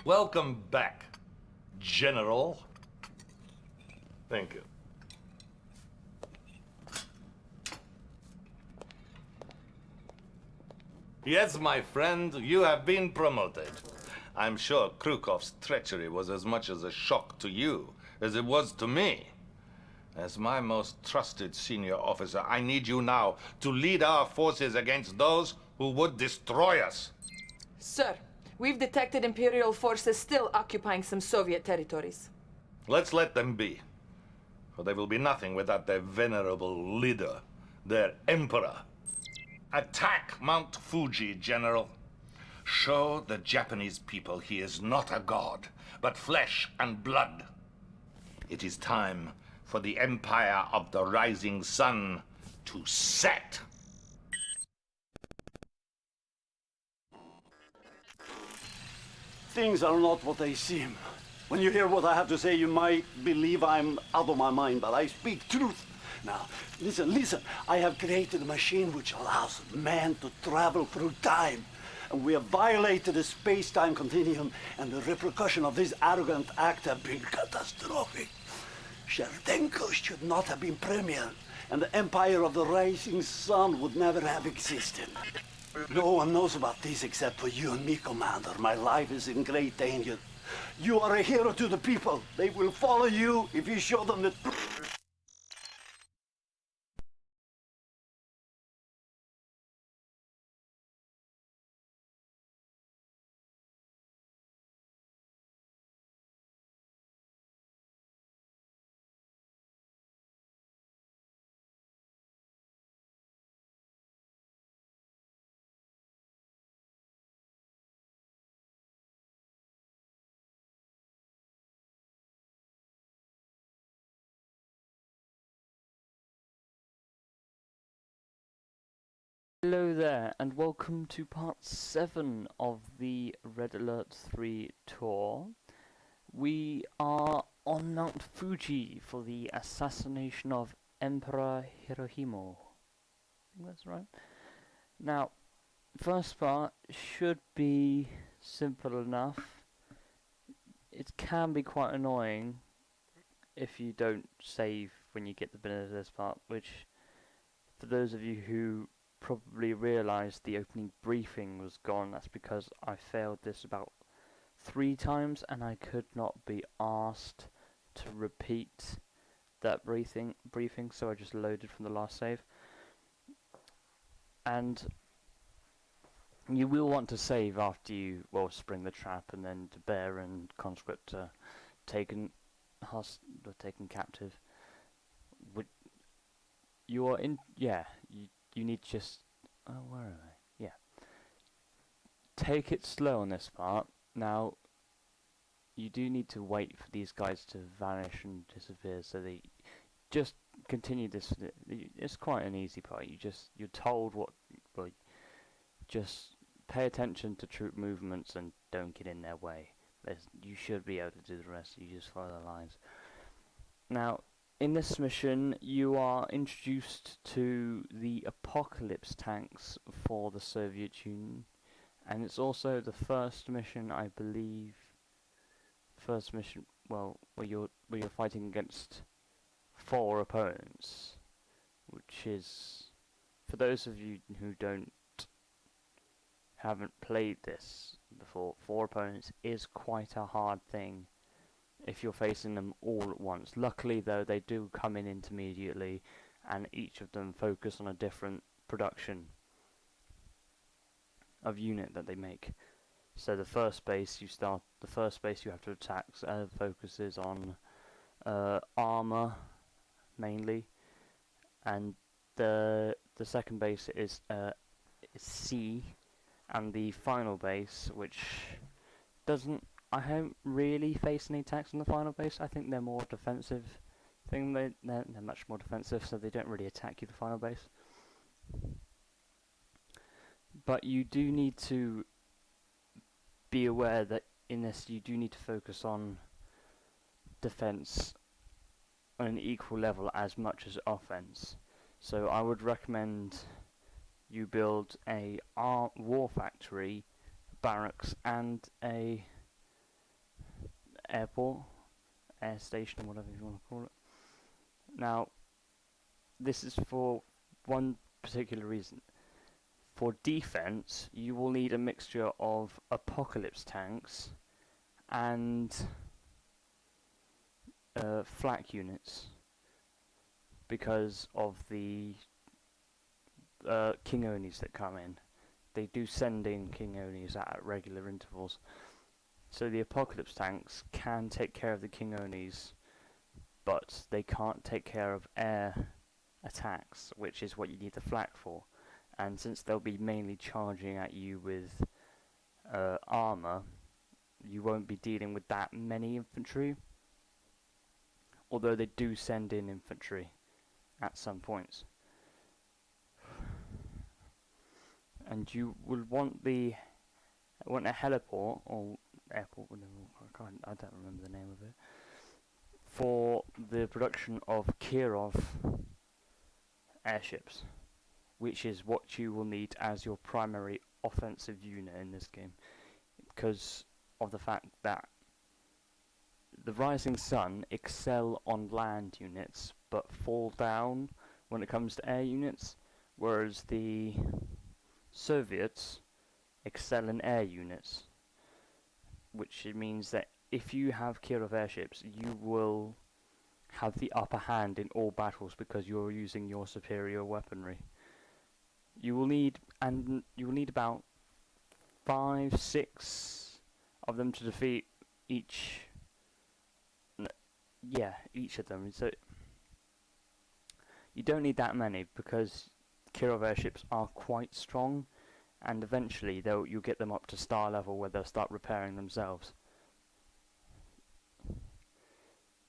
Welcome back, General. Thank you. Yes, my friend, you have been promoted. I'm sure Krukov's treachery was as much as a shock to you as it was to me. As my most trusted senior officer, I need you now to lead our forces against those who would destroy us. Sir, we've detected Imperial forces still occupying some Soviet territories. Let's let them be, for they will be nothing without their venerable leader, their emperor. Attack Mount Fuji, General. Show the Japanese people he is not a god, but flesh and blood. It is time for the Empire of the Rising Sun to set. Things are not what they seem. When you hear what I have to say, you might believe I'm out of my mind, but I speak truth. Now, listen. I have created a machine which allows man to travel through time. And we have violated the space-time continuum, and the repercussions of this arrogant act have been catastrophic. Sherdenko should not have been premier, and the Empire of the Rising Sun would never have existed. No one knows about this except for you and me, Commander. My life is in great danger. You are a hero to the people. They will follow you if you show them the truth. Hello there, and welcome to part 7 of the Red Alert 3 tour. We are on Mount Fuji for the assassination of Emperor Hirohito. I think that's right. Now, first part should be simple enough. It can be quite annoying if you don't save when you get the bit of this part, which, for those of you who probably realised the opening briefing was gone, that's because I failed this about 3 times and I could not be asked to repeat that briefing, so I just loaded from the last save. And you will want to save after you, well, spring the trap, and then the bear and conscript are taken captive. You are in, yeah, you need to just, oh, where are they? Yeah. Take it slow on this part. Now, you do need to wait for these guys to vanish and disappear, so they just continue this. It's quite an easy part. You're told what, well, just pay attention to troop movements and don't get in their way. You should be able to do the rest. You just follow the lines. Now, in this mission, you are introduced to the Apocalypse tanks for the Soviet Union, and it's also the first mission, I believe. First mission, well, where you're fighting against 4 opponents, which is, for those of you who haven't played this before, 4 opponents is quite a hard thing if you're facing them all at once. Luckily though, they do come in intermediately, and each of them focus on a different production of unit that they make. So the first base you have to attack focuses on armor mainly, and the second base is C, and the final base, which I haven't really faced any attacks on the final base. I think they're more defensive thing. They're much more defensive, so they don't really attack you, the final base. But you do need to be aware that in this you do need to focus on defense on an equal level as much as offense. So I would recommend you build a war factory, barracks, and a airport, air station, or whatever you want to call it. Now, this is for one particular reason. For defense, you will need a mixture of apocalypse tanks and flak units because of the King Onis that come in. They do send in King Onis at regular intervals. So the apocalypse tanks can take care of the King Onis, but they can't take care of air attacks, which is what you need the flak for. And since they'll be mainly charging at you with armor, you won't be dealing with that many infantry. Although they do send in infantry at some points. And you will want a heliport or airport, I don't remember the name of it, for the production of Kirov airships, which is what you will need as your primary offensive unit in this game, because of the fact that the Rising Sun excel on land units but fall down when it comes to air units, whereas the Soviets excel in air units, which means that if you have Kirov airships, you will have the upper hand in all battles because you're using your superior weaponry. You will need about 5-6 of them to defeat each of them. So you don't need that many because Kirov airships are quite strong, and eventually you'll get them up to star level where they'll start repairing themselves.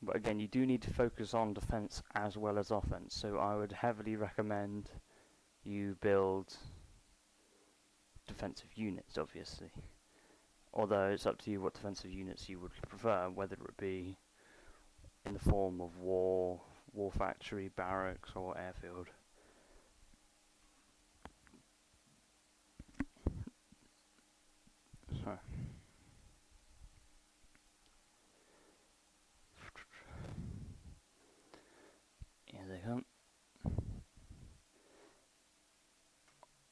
But again, you do need to focus on defense as well as offense, so I would heavily recommend you build defensive units, obviously. Although it's up to you what defensive units you would prefer, whether it be in the form of war factory, barracks, or airfield. So. Here they come.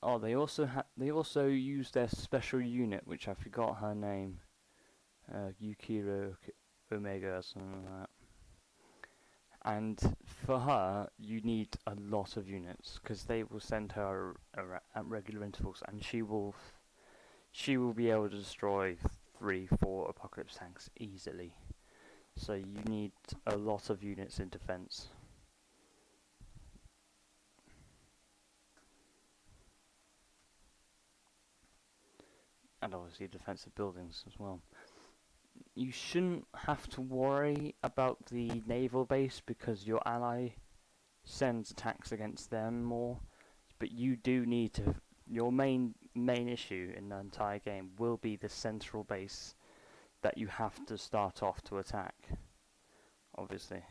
Oh, they also use their special unit, which I forgot her name. Yukiro Omega or something like that. And for her, you need a lot of units because they will send her at regular intervals, and she will be able to destroy 3-4 apocalypse tanks easily. So you need a lot of units in defense. And obviously defensive buildings as well. You shouldn't have to worry about the naval base because your ally sends attacks against them more, but you do need to. Your main issue in the entire game will be the central base that you have to start off to attack, obviously,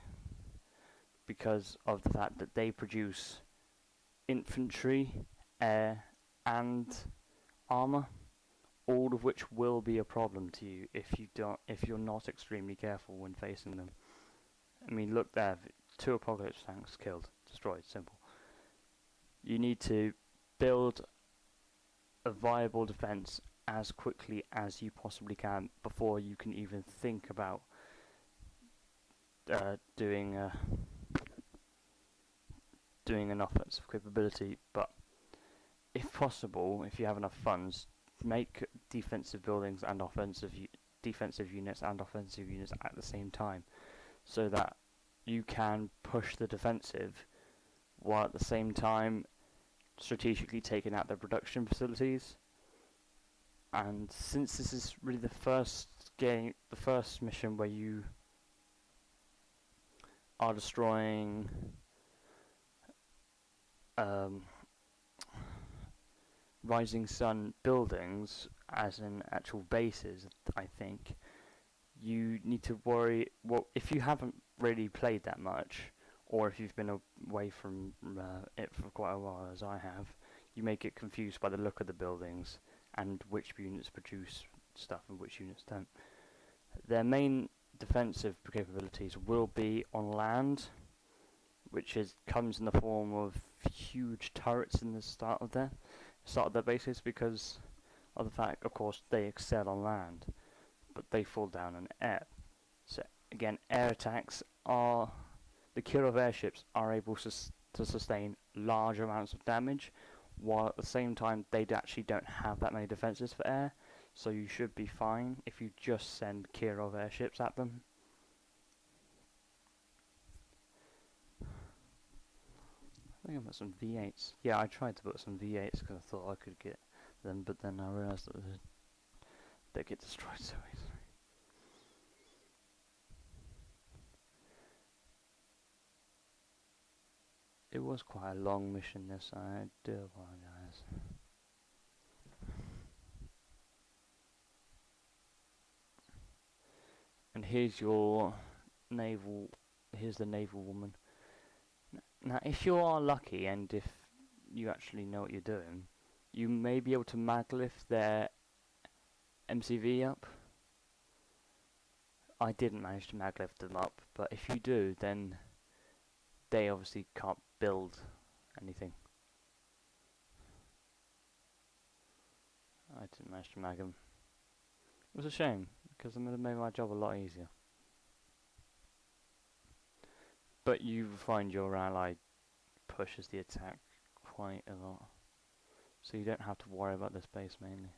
because of the fact that they produce infantry, air, and armor. All of which will be a problem to you if you're not extremely careful when facing them. I mean, look there, 2 apocalypse tanks killed, destroyed, simple. You need to build a viable defense as quickly as you possibly can before you can even think about doing an offensive capability. But if possible, if you have enough funds, make defensive buildings and defensive units and offensive units at the same time, so that you can push the defensive while at the same time strategically taking out their production facilities. And since this is really the first mission where you are destroying Rising Sun buildings as in actual bases, I think you need to worry. Well, if you haven't really played that much, or if you've been away from it for quite a while, as I have, you may get confused by the look of the buildings and which units produce stuff and which units don't. Their main defensive capabilities will be on land, which comes in the form of huge turrets in the start of their bases, because of the fact, of course, they excel on land, but they fall down in air. So again, air attacks are the Kirov airships are able to sustain large amounts of damage, while at the same time they actually don't have that many defenses for air. So you should be fine if you just send Kirov airships at them. I think I put some V8s. Yeah, I tried to put some V8s because I thought I could get them, but then I realised that they get destroyed so easily. It was quite a long mission, this. I do apologise. And here's your naval. Here's the naval woman. Now, if you are lucky, and if you actually know what you're doing, you may be able to maglift their MCV up. I didn't manage to maglift them up, but if you do, then they obviously can't build anything. I didn't manage to mag them. It was a shame, because it would have made my job a lot easier. But you find your ally pushes the attack quite a lot, so you don't have to worry about this base mainly.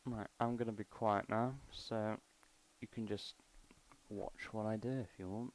Right, I'm gonna be quiet now, so you can just watch what I do if you want.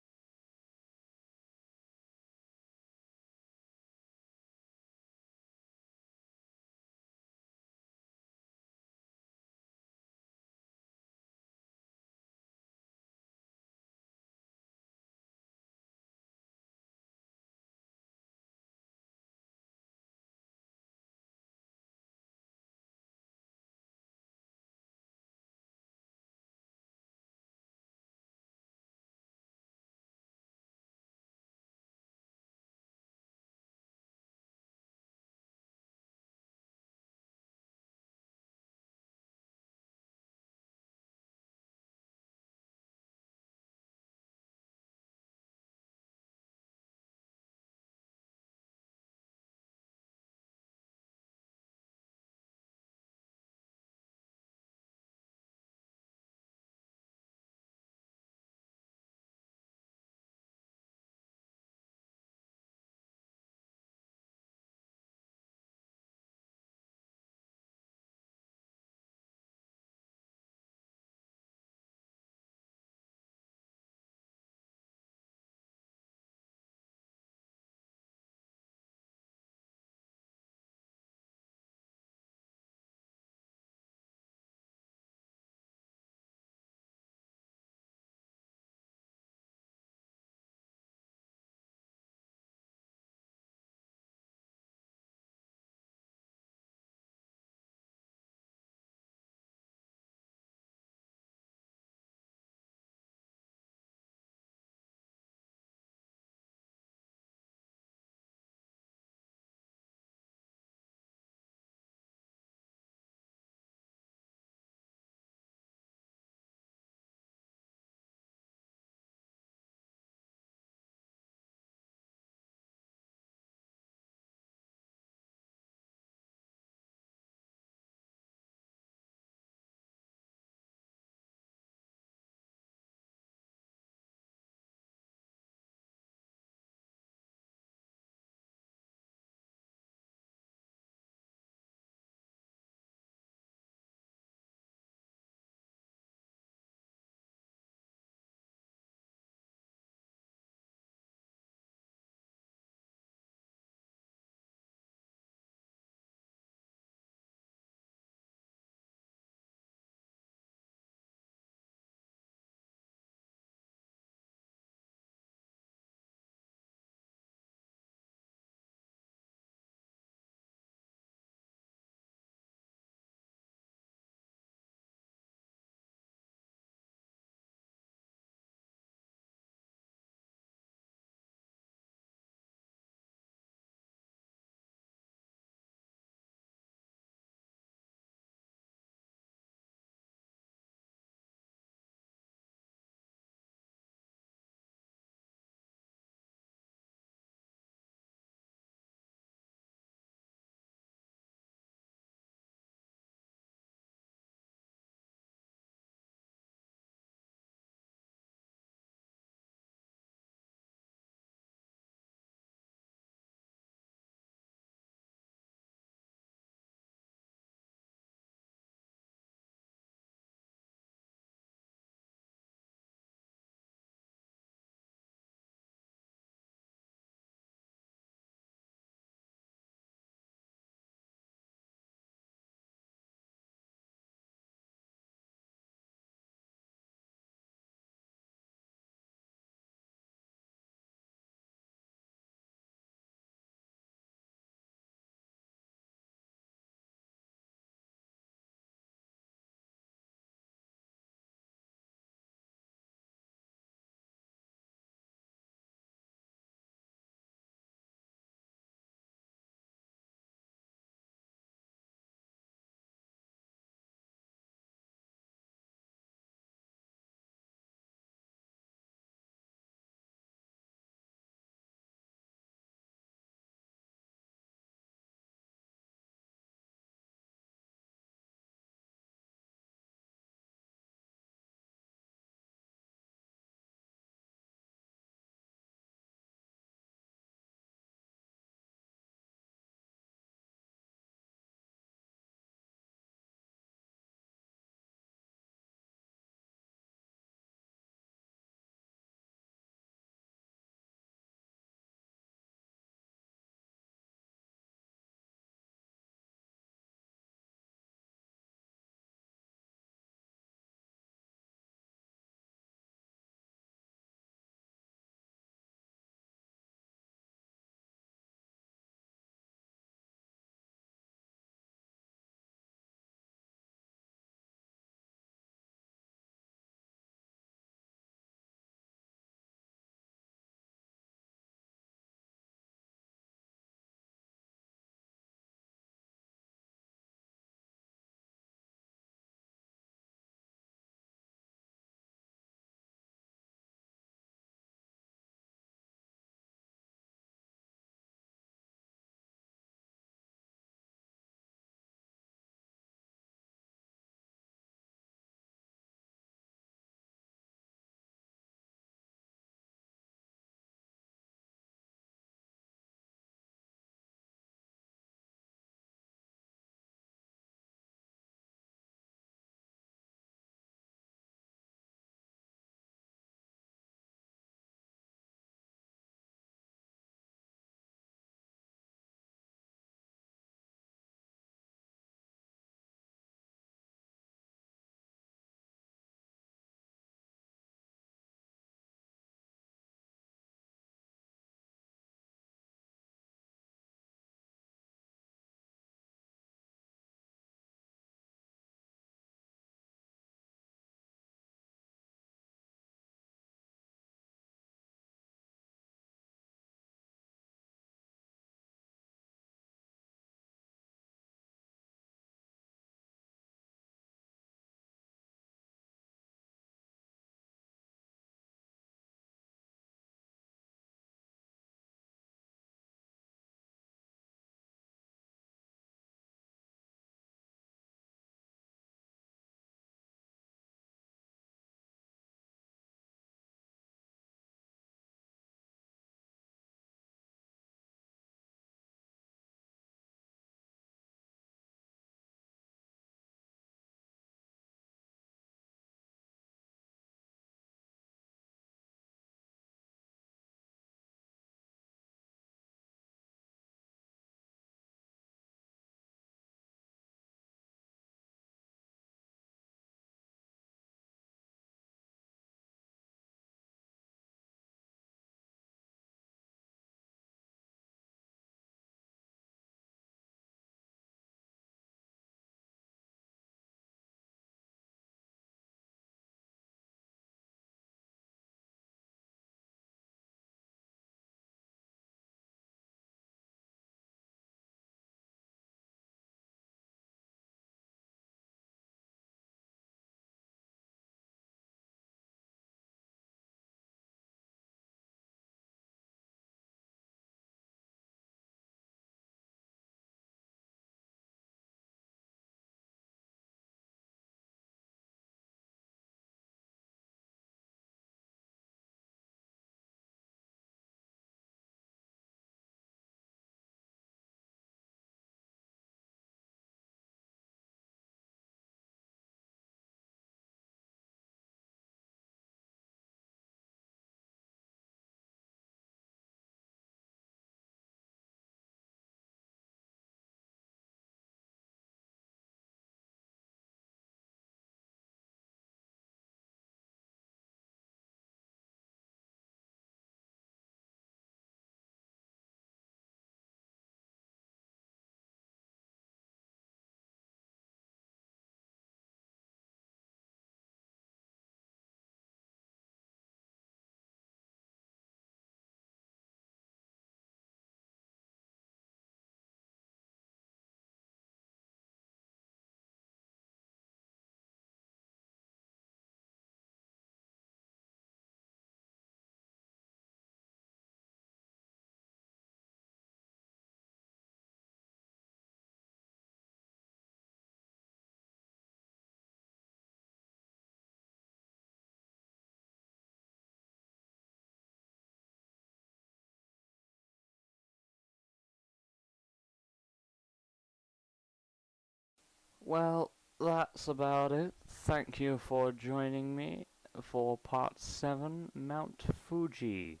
Well, that's about it. Thank you for joining me for part 7, Mount Fuji.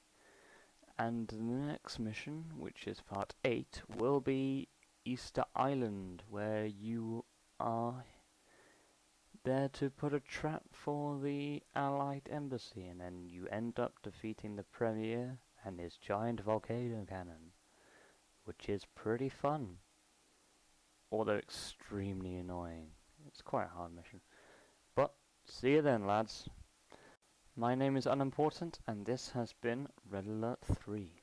And the next mission, which is part 8, will be Easter Island, where you are there to put a trap for the Allied embassy, and then you end up defeating the Premier and his giant volcano cannon, which is pretty fun, although extremely annoying. It's quite a hard mission. But see you then, lads. My name is Unimportant, and this has been Red Alert 3.